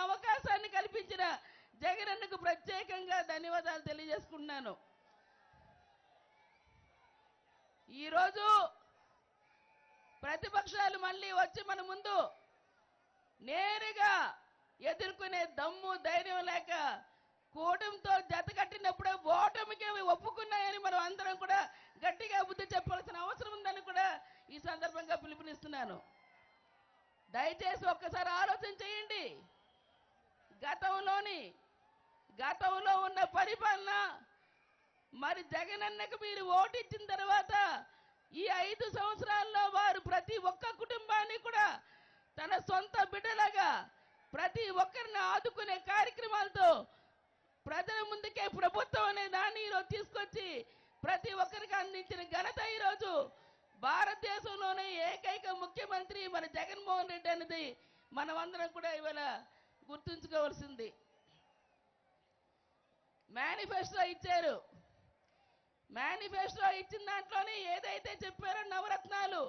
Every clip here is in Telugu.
అవకాశాన్ని కల్పించిన జగనన్నకు ప్రత్యేకంగా ధన్యవాదాలు తెలియజేసుకుంటున్నాను. ఈరోజు ప్రతిపక్షాలు మళ్ళీ వచ్చి మన ముందు నేరుగా ఎదుర్కొనే దమ్ము ధైర్యం లేక కూటమితో జత కట్టినప్పుడే ఓటమికి ఒప్పుకున్నాయని మనం అందరం కూడా గట్టిగా బుద్ధి చెప్పాల్సిన అవసరం ఉందని కూడా ఈ సందర్భంగా పిలుపునిస్తున్నాను. దయచేసి ఒక్కసారి ఆలోచన చేయండి. గతంలో ఉన్న పరిపాలన, మరి జగనన్నకు మీరు ఓటిచ్చిన తర్వాత ఈ 5 సంవత్సరాల్లో వారు ప్రతి ఒక్క కుటుంబాన్ని కూడా తన సొంత బిడ్డలాగా ప్రతి ఒక్కరిని ఆదుకునే కార్యక్రమాలతో ప్రజల ముందుకే ప్రభుత్వం అనే దాన్ని ఈరోజు తీసుకొచ్చి ప్రతి ఒక్కరికి అందించిన ఘనత ఈరోజు భారతదేశంలోనే ఏకైక ముఖ్యమంత్రి మన జగన్మోహన్ రెడ్డి అనేది మనమందరం కూడా ఇవాళ గుర్తుంచుకోవాల్సింది. మేనిఫెస్టో ఇచ్చారు. మేనిఫెస్టో ఇచ్చిన దాంట్లోనే ఏదైతే చెప్పారో నవరత్నాలు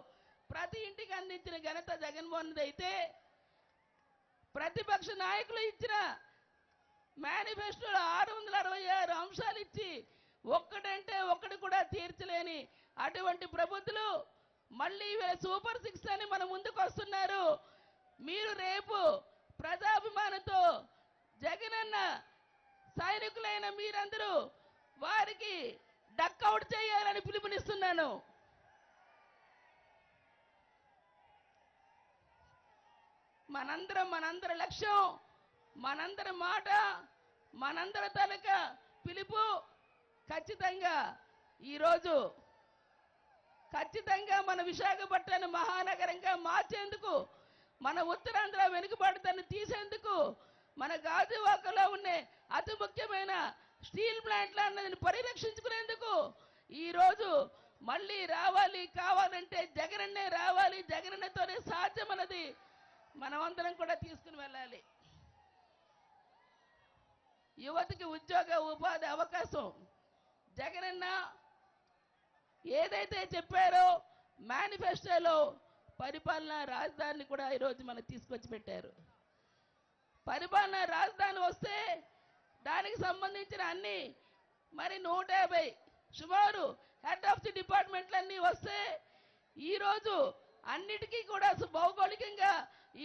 ప్రతి ఇంటికి అందించిన ఘనత జగన్మోహన్ రెడ్డి అయితే, ప్రతిపక్ష నాయకులు ఇచ్చిన మేనిఫెస్టోలో 666 అంశాలు ఇచ్చి ఒక్కటంటే ఒక్కటి కూడా తీర్చలేని అటువంటి ప్రభుత్వాలు మళ్ళీ సూపర్ 6 అని మన ముందుకు వస్తున్నారు. మీరు రేపు ప్రజాభిమానంతో జగనన్న సైనికులైన మీరందరూ వారికి డక్అవుట్ చేయాలని పిలుపునిస్తున్నాను. మనందరి లక్ష్యం, మనందరి మాట, మనందరి తాలూకా పిలుపు ఖచ్చితంగా ఈరోజు మన విశాఖపట్నాన్ని మహానగరంగా మార్చేందుకు, మన ఉత్తరాంధ్ర వెనుకబాటుతన్ని తీసేందుకు, మన గాజువాకలో ఉండే అతి ముఖ్యమైన స్టీల్ ప్లాంట్లను పరిరక్షించుకునేందుకు ఈరోజు మళ్ళీ కావాలంటే జగనన్నే రావాలి, జగనన్నతోనే సాధ్యమన్నది మనమందరం కూడా తీసుకుని వెళ్ళాలి. యువతకి ఉద్యోగ ఉపాధి అవకాశం జగనన్న ఏదైతే చెప్పారో మేనిఫెస్టోలో పరిపాలనా రాజధానిని కూడా ఈరోజు మనకు తీసుకొచ్చి పెట్టారు. పరిపాలనా రాజధాని వస్తే దానికి సంబంధించిన అన్ని మరి 150 సుమారు హెడ్ ఆఫ్ ది డిపార్ట్మెంట్లన్నీ వస్తే ఈరోజు అన్నిటికీ కూడా భౌగోళికంగా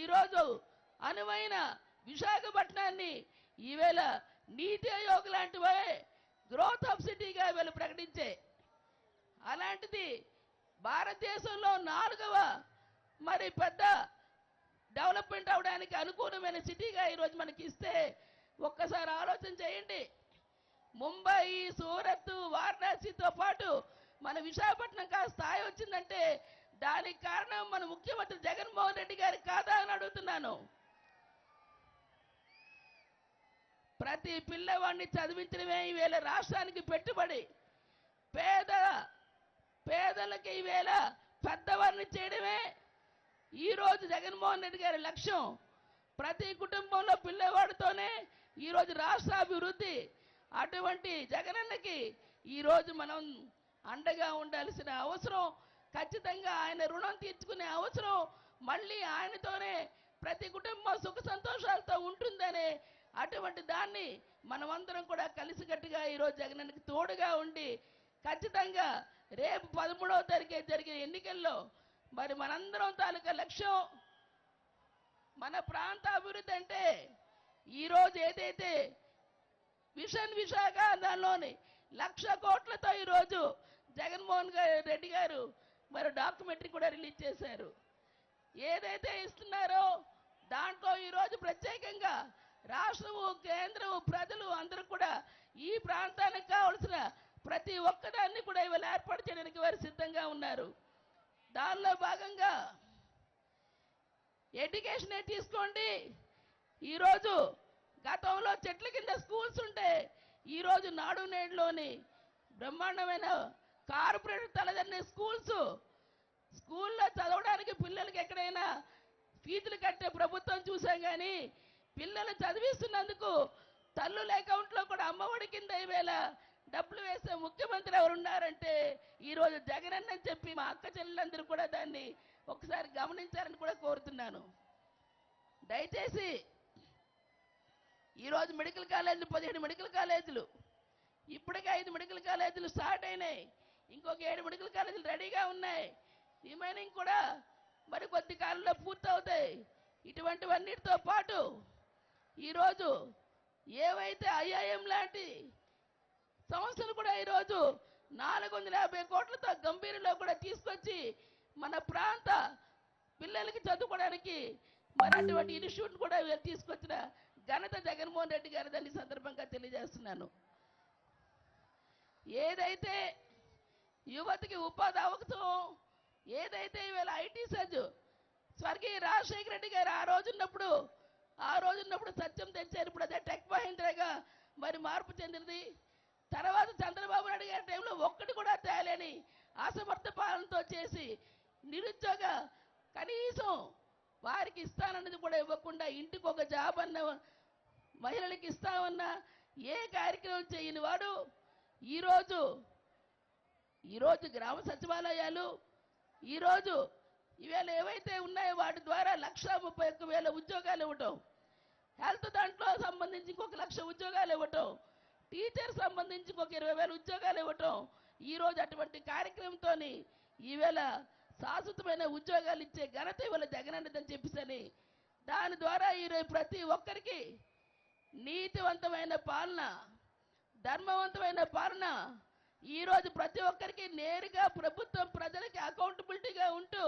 ఈరోజు అనువైన విశాఖపట్నాన్ని ఈవేళ నీతి ఆయోగ్ లాంటి గ్రోత్ ఆఫ్ సిటీగా వీళ్ళు ప్రకటించే, అలాంటిది భారతదేశంలో 4వ మరి పెద్ద డెవలప్మెంట్ అవడానికి అనుకూలమైన సిటీగా ఈరోజు మనకి ఇస్తే ఒక్కసారి ఆలోచన చేయండి. ముంబై, సూరత్, వారణాసితో పాటు మన విశాఖపట్నం స్థాయి వచ్చిందంటే దానికి కారణం మన ముఖ్యమంత్రి జగన్మోహన్ రెడ్డి గారు కాదా అని అడుగుతున్నాను. ప్రతి పిల్లవాడిని చదివించడమే ఈవేళ రాష్ట్రానికి పెట్టుబడి. పేదలకి ఈవేళ పెద్దవారిని చేయడమే ఈరోజు జగన్మోహన్ రెడ్డి గారి లక్ష్యం. ప్రతి కుటుంబంలో పిల్లవాడితోనే ఈరోజు రాష్ట్ర అభివృద్ధి. అటువంటి జగనన్నకి ఈరోజు మనం అండగా ఉండాల్సిన అవసరం, ఖచ్చితంగా ఆయన రుణం తీర్చుకునే అవసరం, మళ్ళీ ఆయనతోనే ప్రతి కుటుంబం సుఖ సంతోషాలతో ఉంటుందనే అటువంటి దాన్ని మనమందరం కూడా కలిసికట్టుగా ఈరోజు జగనన్నకి తోడుగా ఉండి ఖచ్చితంగా రేపు 13వ తారీఖు జరిగే ఎన్నికల్లో మరి మనందరం తాలూకా లక్ష్యం మన ప్రాంత అభివృద్ధి. అంటే ఈరోజు ఏదైతే విషన్ విశాఖ దానిలోని 1,00,000 కోట్లతో ఈరోజు జగన్మోహన్ రెడ్డి గారు మరి డాక్యుమెంటరీ కూడా రిలీజ్ చేశారు. ఏదైతే ఇస్తున్నారో దాంట్లో ఈరోజు ప్రత్యేకంగా రాష్ట్రము, కేంద్రము, ప్రజలు అందరూ కూడా ఈ ప్రాంతానికి కావలసిన ప్రతి ఒక్కదాన్ని కూడా ఇవాళ ఏర్పాటు చేయడానికి వారు సిద్ధంగా ఉన్నారు. దానిలో భాగంగా ఎడ్యుకేషనే తీసుకోండి. ఈరోజు గతంలో చెట్ల కింద స్కూల్స్ ఉంటే ఈరోజు నాడు నేడులోని బ్రహ్మాండమైన కార్పొరేట్ తలదన్నే స్కూల్లో చదవడానికి పిల్లలకి ఎక్కడైనా ఫీజులు కట్టే ప్రభుత్వం చూసాం. కానీ పిల్లలు చదివిస్తున్నందుకు తల్లుల అకౌంట్లో కూడా అమ్మఒడి కింద ఈవేళ డబ్బులు వేసే ముఖ్యమంత్రి ఎవరున్నారంటే ఈరోజు జగనన్న అని చెప్పి మా అక్క చెల్లెలందరూ కూడా దాన్ని ఒకసారి గమనించాలని కూడా కోరుతున్నాను. దయచేసి ఈరోజు మెడికల్ కాలేజీలు 17 మెడికల్ కాలేజీలు, ఇప్పటికే 5 మెడికల్ కాలేజీలు స్టార్ట్ అయినాయి, ఇంకొక 7 మెడికల్ కాలేజీలు రెడీగా ఉన్నాయి, రిమైనింగ్ కూడా మరి కొద్ది కాలంలో పూర్తవుతాయి. ఇటువంటివన్నిటితో పాటు ఈరోజు ఏవైతే ఐఐఎం లాంటి సంస్థలు కూడా ఈరోజు 450 కోట్లతో గంభీరలో కూడా తీసుకొచ్చి మన ప్రాంత పిల్లలకి చదువుకోవడానికి మరి అటువంటి ఇన్స్టిట్యూట్ కూడా తీసుకొచ్చిన ఘనత జగన్మోహన్ రెడ్డి గారు దాన్ని సందర్భంగా తెలియజేస్తున్నాను. ఏదైతే యువతకి ఉపాధి అవకాశం, ఏదైతే ఇవాళ ఐటీ సజ్జు స్వర్గీయ రాజశేఖర రెడ్డి గారు ఆ రోజున్నప్పుడు సత్యం తెచ్చారు. ఇప్పుడు అదే టెక్ మహేంద్రగా మరి మార్పు చెందినది. తర్వాత చంద్రబాబు నాయుడు గారి టైంలో ఒక్కటి కూడా తేలేని అసమర్థ పాలనతో చేసి నిరుద్యోగ కనీసం వారికి ఇస్తానన్నది కూడా ఇవ్వకుండా ఇంటికి ఒక జాబ్ అన్న మహిళలకి ఇస్తామన్న ఏ కార్యక్రమం చేయని వాడు ఈరోజు గ్రామ సచివాలయాలు ఈరోజు ఇవాళ ఏవైతే ఉన్నాయో వాటి ద్వారా 1,31,000 ఉద్యోగాలు ఇవ్వటం, హెల్త్ దాంట్లో సంబంధించి ఇంకొక 1,00,000 ఉద్యోగాలు ఇవ్వటం, టీచర్ సంబంధించి ఇంకొక 20,000 ఉద్యోగాలు ఇవ్వటం, ఈరోజు అటువంటి కార్యక్రమంతో ఈవేళ శాశ్వతమైన ఉద్యోగాలు ఇచ్చే ఘనత ఇవాళ జగనన్నదని చెప్పేసని దాని ద్వారా ఈరోజు ప్రతి ఒక్కరికి నీతివంతమైన పాలన, ధర్మవంతమైన పాలన ఈరోజు ప్రతి ఒక్కరికి నేరుగా ప్రభుత్వం ప్రజలకి అకౌంటబిలిటీగా ఉంటూ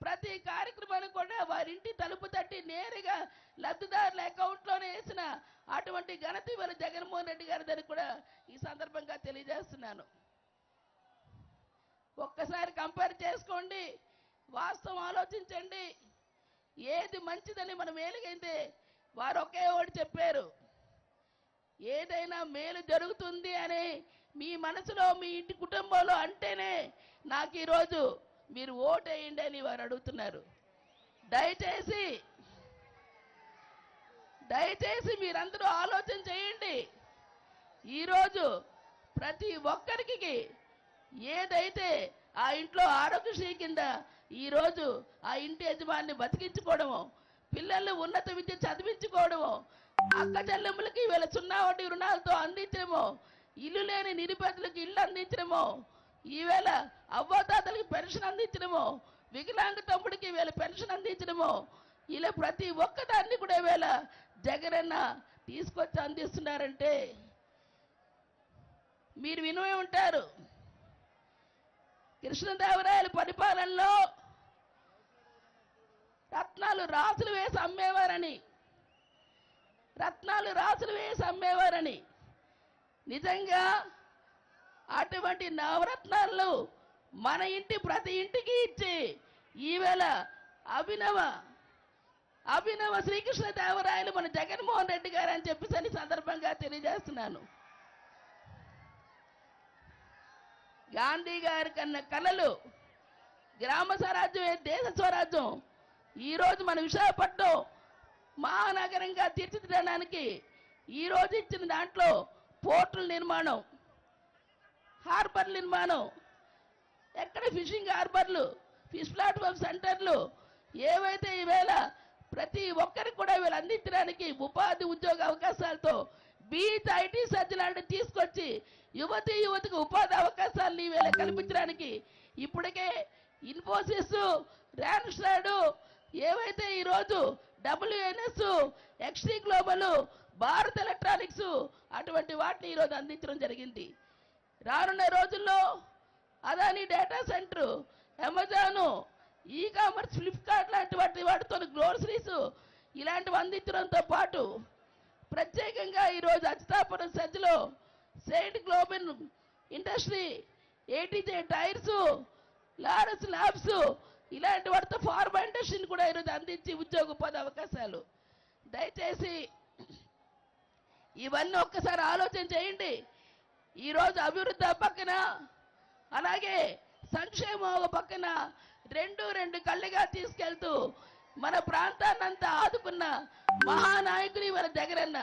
ప్రతి కార్యక్రమాన్ని కూడా వారింటి తలుపు తట్టి నేరుగా లబ్ధిదారుల అకౌంట్లోనే వేసిన అటువంటి ఘనత ఇవాళ జగన్మోహన్ రెడ్డి గారిదని కూడా ఈ సందర్భంగా తెలియజేస్తున్నాను. ఒక్కసారి కంపేర్ చేసుకోండి, వాస్తవం ఆలోచించండి. ఏది మంచిదని మనం మేలుగైతే వారు ఒకే ఒకటి చెప్పారు, ఏదైనా మేలు జరుగుతుంది అని మీ మనసులో మీ ఇంటి కుటుంబంలో అంటేనే నాకు ఈరోజు మీరు ఓటేయండి అని వారు అడుగుతున్నారు. దయచేసి మీరందరూ ఆలోచన చేయండి. ఈరోజు ప్రతి ఒక్కరికి ఏదైతే ఆ ఇంట్లో ఆరోగ్యశ్రీ కింద ఈరోజు ఆ ఇంటి యజమాని బతికించుకోవడమో, పిల్లలు ఉన్నత విద్య చదివించుకోవడమో, అక్క చెల్లెమ్మలకి వీళ్ళ 0 వడ్డీ రుణాలతో అందించడమో, ఇల్లు లేని నిరుపేదలకు ఇల్లు అందించడమో, ఈవేళ అవ్వాతాతలకి పెన్షన్ అందించడమో, వికలాంగ తమ్ముడికి వీళ్ళ పెన్షన్ అందించడమో, ఇలా ప్రతి ఒక్కదాన్ని కూడా ఈవేళ జగనన్న తీసుకొచ్చి అందిస్తున్నారంటే మీరు వినే ఉంటారు. కృష్ణదేవరాయల పరిపాలనలో రత్నాలు రాసులు వేసి అమ్మేవారని నిజంగా అటువంటి నవరత్నాలు మన ఇంటి ప్రతి ఇంటికి ఇచ్చి ఈవేళ అభినవ శ్రీకృష్ణదేవరాయలు మన జగన్మోహన్ రెడ్డి గారు అని చెప్పేసి సందర్భంగా తెలియజేస్తున్నాను. గాంధీ గారి కన్న కలలు గ్రామ స్వరాజ్యం, దేశ స్వరాజ్యం ఈరోజు మన విశాఖపట్నం మహానగరంగా తీర్చిదిద్దడానికి ఈరోజు ఇచ్చిన దాంట్లో పోర్టుల నిర్మాణం, హార్బర్ నిర్మాణం, ఎక్కడ ఫిషింగ్ హార్బర్లు, ఫిష్ ప్లాట్ఫామ్ సెంటర్లు ఏవైతే ఈవేళ ప్రతి ఒక్కరికి కూడా వీళ్ళు అందించడానికి ఉపాధి ఉద్యోగ అవకాశాలతో బీచ్ ఐటీ సర్జ్ లాంటి తీసుకొచ్చి యువతికి ఉపాధి అవకాశాలను ఈవేళ కల్పించడానికి ఇప్పటికే ఇన్ఫోసిస్, ర్యాన్స్టాడ్ ఏవైతే ఈరోజు WNS, XT global, Bharat electronics అటువంటి వాటిని ఈరోజు అందించడం జరిగింది. రానున్న రోజుల్లో Adani data centre, Amazon, commerce, Flipkart లాంటి వాటితో గ్రోసరీస్ ఇలాంటివి అందించడంతో పాటు ప్రత్యేకంగా ఈరోజు అచ్యుతాపురం సజ్జలో saint global industry, ATJ tyres, Laurus labs ఇలాంటి వాటితో ఫార్మా ఇండస్ట్రీని కూడా ఈరోజు అందించి ఉద్యోగ ఉపాధి అవకాశాలు. దయచేసి ఇవన్నీ ఒక్కసారి ఆలోచన చేయండి. ఈరోజు అభివృద్ధి పక్కన అలాగే సంక్షేమం పక్కన రెండు కళ్ళుగా తీసుకెళ్తూ మన ప్రాంతాన్నంతా ఆదుకున్న మహానాయకుని మన జగనన్న.